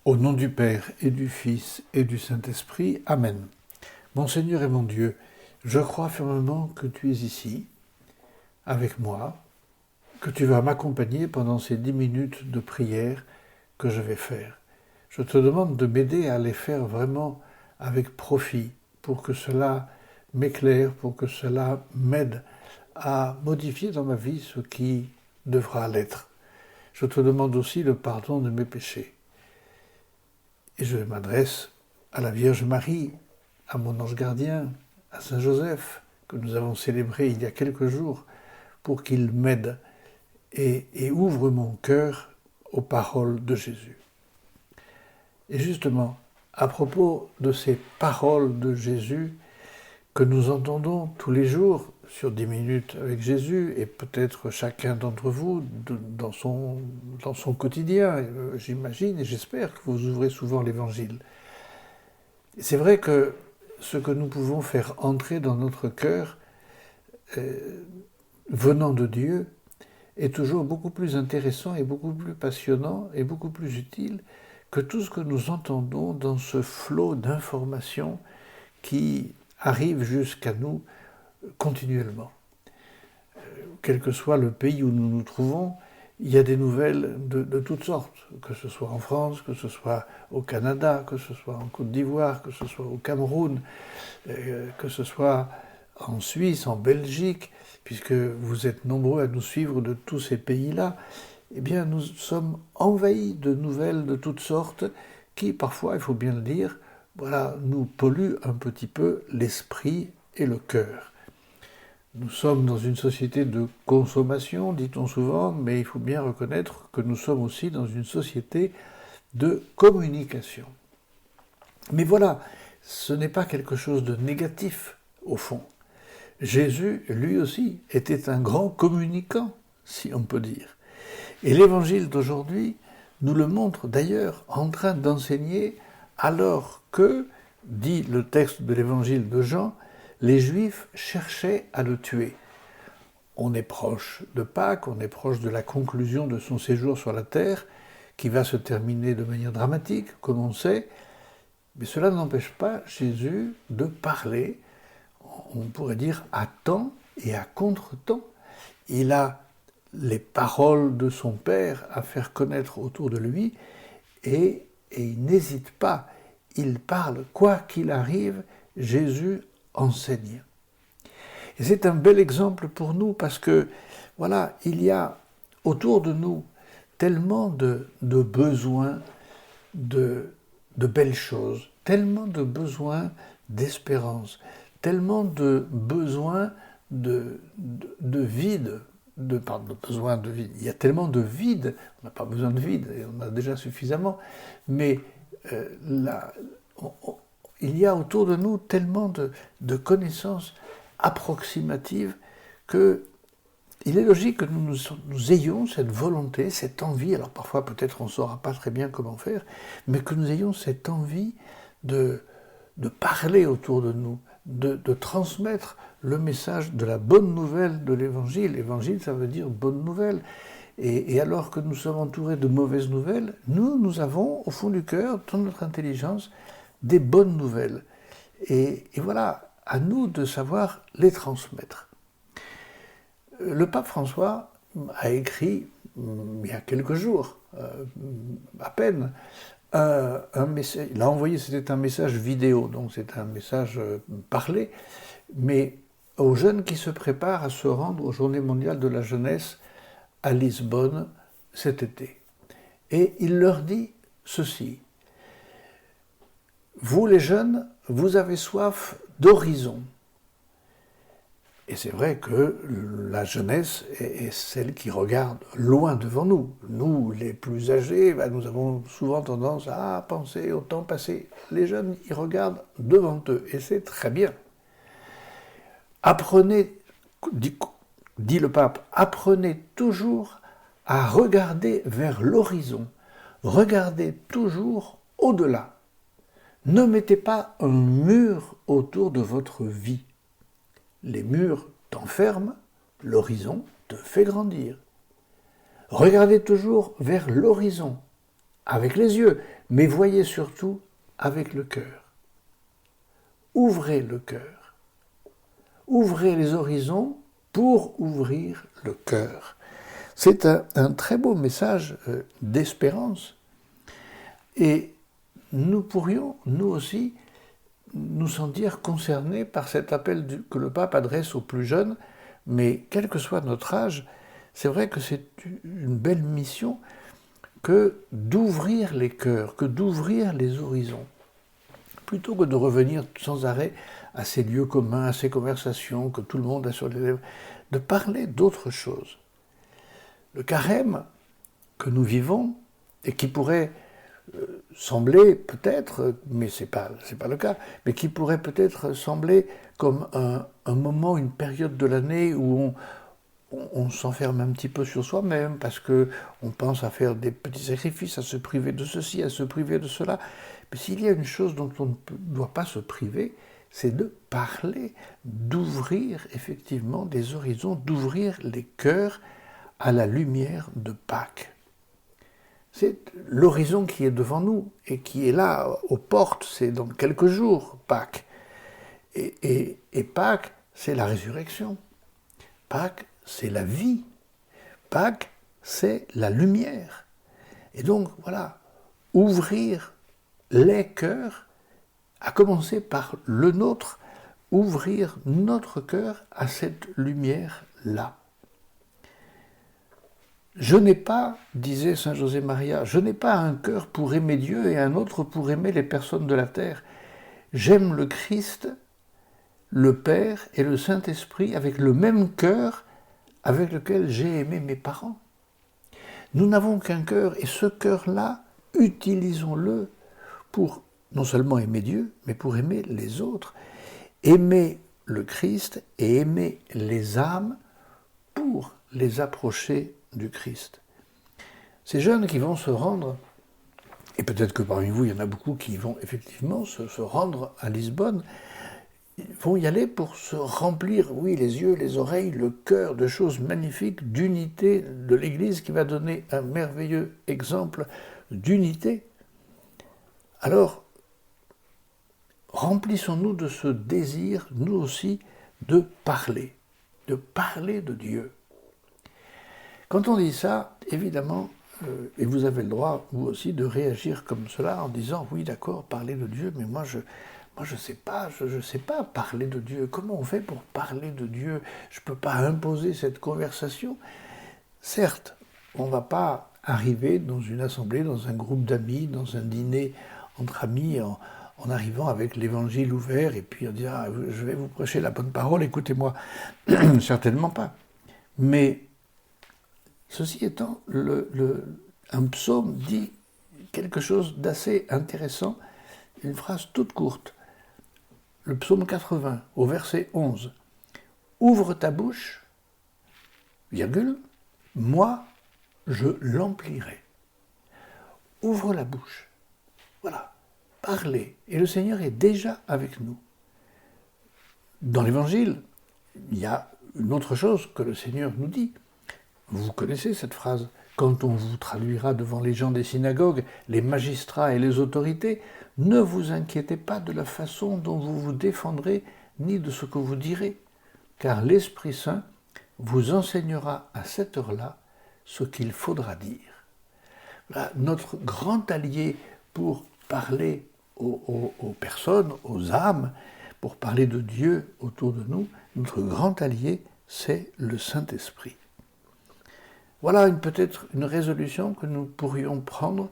Au nom du Père et du Fils et du Saint-Esprit. Amen. Mon Seigneur et mon Dieu, je crois fermement que tu es ici, avec moi, que tu vas m'accompagner pendant ces 10 minutes de prière que je vais faire. Je te demande de m'aider à les faire vraiment avec profit, pour que cela m'éclaire, pour que cela m'aide à modifier dans ma vie ce qui devra l'être. Je te demande aussi le pardon de mes péchés. Et je m'adresse à la Vierge Marie, à mon ange gardien, à Saint Joseph, que nous avons célébré il y a quelques jours, pour qu'il m'aide et ouvre mon cœur aux paroles de Jésus. Et justement, à propos de ces paroles de Jésus que nous entendons tous les jours sur 10 minutes avec Jésus, et peut-être chacun d'entre vous dans son quotidien, j'imagine et j'espère que vous ouvrez souvent l'Évangile. C'est vrai que ce que nous pouvons faire entrer dans notre cœur, venant de Dieu, est toujours beaucoup plus intéressant et beaucoup plus passionnant et beaucoup plus utile que tout ce que nous entendons dans ce flot d'informations qui arrive jusqu'à nous continuellement. Quel que soit le pays où nous nous trouvons, il y a des nouvelles de toutes sortes, que ce soit en France, que ce soit au Canada, que ce soit en Côte d'Ivoire, que ce soit au Cameroun, que ce soit en Suisse, en Belgique, puisque vous êtes nombreux à nous suivre de tous ces pays-là. Eh bien, nous sommes envahis de nouvelles de toutes sortes qui, parfois, il faut bien le dire, nous polluent un petit peu l'esprit et le cœur. Nous sommes dans une société de consommation, dit-on souvent, mais il faut bien reconnaître que nous sommes aussi dans une société de communication. Mais voilà, ce n'est pas quelque chose de négatif, au fond. Jésus, lui aussi, était un grand communicant, si on peut dire. Et l'Évangile d'aujourd'hui nous le montre d'ailleurs en train d'enseigner alors que, dit le texte de l'Évangile de Jean, les Juifs cherchaient à le tuer. On est proche de Pâques, on est proche de la conclusion de son séjour sur la terre, qui va se terminer de manière dramatique, comme on sait, mais cela n'empêche pas Jésus de parler, on pourrait dire à temps et à contre-temps. Il a les paroles de son Père à faire connaître autour de lui, et il n'hésite pas, il parle, quoi qu'il arrive, Jésus enseigne. Et c'est un bel exemple pour nous parce que, voilà, il y a autour de nous tellement de besoins de belles choses, tellement de besoins d'espérance, tellement de besoins de vide, besoin de vide. Il y a tellement de vide, on n'a pas besoin de vide, et on en a déjà suffisamment, mais il y a autour de nous tellement de connaissances approximatives que il est logique que nous ayons cette volonté, cette envie, alors parfois peut-être on ne saura pas très bien comment faire, mais que nous ayons cette envie de parler autour de nous, de transmettre le message de la bonne nouvelle de l'Évangile. L'Évangile, ça veut dire bonne nouvelle. Et alors que nous sommes entourés de mauvaises nouvelles, nous avons au fond du cœur, dans notre intelligence, des bonnes nouvelles. Et voilà, à nous de savoir les transmettre. Le pape François a écrit, il y a quelques jours, à peine, un message. Il a envoyé, c'était un message vidéo, donc c'est un message parlé, mais aux jeunes qui se préparent à se rendre aux Journées mondiales de la jeunesse à Lisbonne cet été. Et il leur dit ceci: vous les jeunes, vous avez soif d'horizon. Et c'est vrai que la jeunesse est celle qui regarde loin devant nous. Nous, les plus âgés, nous avons souvent tendance à penser au temps passé. Les jeunes, ils regardent devant eux, et c'est très bien. Apprenez, dit le pape, apprenez toujours à regarder vers l'horizon. Regardez toujours au-delà. Ne mettez pas un mur autour de votre vie. Les murs t'enferment, l'horizon te fait grandir. Regardez toujours vers l'horizon, avec les yeux, mais voyez surtout avec le cœur. Ouvrez le cœur. Ouvrez les horizons pour ouvrir le cœur. C'est un très beau message d'espérance. Et nous pourrions, nous aussi, nous sentir concernés par cet appel que le pape adresse aux plus jeunes, mais quel que soit notre âge, c'est vrai que c'est une belle mission que d'ouvrir les cœurs, que d'ouvrir les horizons, plutôt que de revenir sans arrêt à ces lieux communs, à ces conversations que tout le monde a sur les lèvres, de parler d'autre chose. Le carême que nous vivons, et qui pourrait sembler peut-être, mais c'est pas le cas, mais qui pourrait peut-être sembler comme un moment, une période de l'année où on s'enferme un petit peu sur soi-même parce qu'on pense à faire des petits sacrifices, à se priver de ceci, à se priver de cela. Mais s'il y a une chose dont on ne doit pas se priver, c'est de parler, d'ouvrir effectivement des horizons, d'ouvrir les cœurs à la lumière de Pâques. C'est l'horizon qui est devant nous et qui est là, aux portes, c'est dans quelques jours, Pâques. Et Pâques, c'est la résurrection. Pâques, c'est la vie. Pâques, c'est la lumière. Et donc, voilà, ouvrir les cœurs, à commencer par le nôtre, ouvrir notre cœur à cette lumière-là. Je n'ai pas, disait saint José Maria, je n'ai pas un cœur pour aimer Dieu et un autre pour aimer les personnes de la terre. J'aime le Christ, le Père et le Saint-Esprit avec le même cœur avec lequel j'ai aimé mes parents. Nous n'avons qu'un cœur et ce cœur-là, utilisons-le pour non seulement aimer Dieu, mais pour aimer les autres. Aimer le Christ et aimer les âmes pour les approcher du Christ. Ces jeunes qui vont se rendre, et peut-être que parmi vous, il y en a beaucoup qui vont effectivement se rendre à Lisbonne, ils vont y aller pour se remplir, oui, les yeux, les oreilles, le cœur de choses magnifiques, d'unité de l'Église qui va donner un merveilleux exemple d'unité. Alors, remplissons-nous de ce désir, nous aussi, de parler de Dieu. Quand on dit ça, évidemment, et vous avez le droit, vous aussi, de réagir comme cela en disant « Oui, d'accord, parler de Dieu, mais moi je sais pas parler de Dieu. Comment on fait pour parler de Dieu? Je ne peux pas imposer cette conversation. » Certes, on ne va pas arriver dans une assemblée, dans un groupe d'amis, dans un dîner entre amis, en arrivant avec l'évangile ouvert et puis en disant « Ah, je vais vous prêcher la bonne parole, écoutez-moi. » Certainement pas. Mais ceci étant, un psaume dit quelque chose d'assez intéressant, une phrase toute courte. Le psaume 80, au verset 11. « Ouvre ta bouche, virgule, moi je l'emplirai. » Ouvre la bouche. Voilà, parlez. Et le Seigneur est déjà avec nous. Dans l'Évangile, il y a une autre chose que le Seigneur nous dit. Vous connaissez cette phrase. Quand on vous traduira devant les gens des synagogues, les magistrats et les autorités, ne vous inquiétez pas de la façon dont vous vous défendrez, ni de ce que vous direz, car l'Esprit Saint vous enseignera à cette heure-là ce qu'il faudra dire. Voilà, notre grand allié pour parler aux personnes, aux âmes, pour parler de Dieu autour de nous, notre grand allié, c'est le Saint-Esprit. Voilà peut-être une résolution que nous pourrions prendre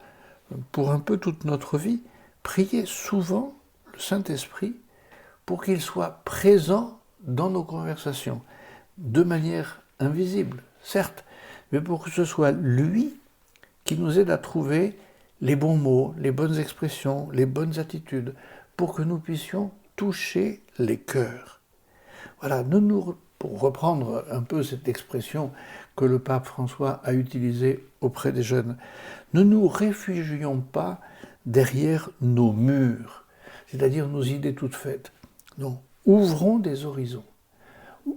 pour un peu toute notre vie. Prier souvent le Saint-Esprit pour qu'il soit présent dans nos conversations, de manière invisible, certes, mais pour que ce soit lui qui nous aide à trouver les bons mots, les bonnes expressions, les bonnes attitudes, pour que nous puissions toucher les cœurs. Voilà, pour reprendre un peu cette expression que le pape François a utilisée auprès des jeunes, ne nous réfugions pas derrière nos murs, c'est-à-dire nos idées toutes faites. Non, ouvrons des horizons,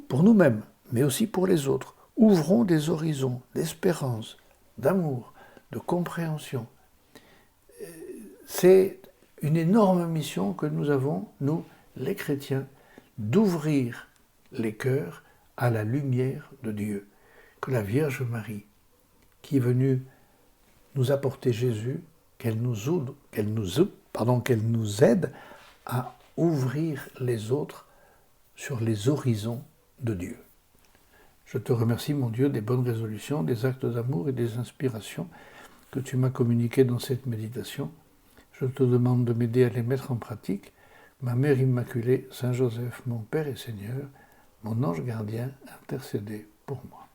pour nous-mêmes, mais aussi pour les autres. Ouvrons des horizons d'espérance, d'amour, de compréhension. C'est une énorme mission que nous avons, nous, les chrétiens, d'ouvrir les cœurs à la lumière de Dieu. Que la Vierge Marie, qui est venue nous apporter Jésus, qu'elle nous aide à ouvrir les autres sur les horizons de Dieu. Je te remercie, mon Dieu, des bonnes résolutions, des actes d'amour et des inspirations que tu m'as communiquées dans cette méditation. Je te demande de m'aider à les mettre en pratique. Ma Mère Immaculée, Saint Joseph, mon Père et Seigneur, mon ange gardien, intercédez pour moi.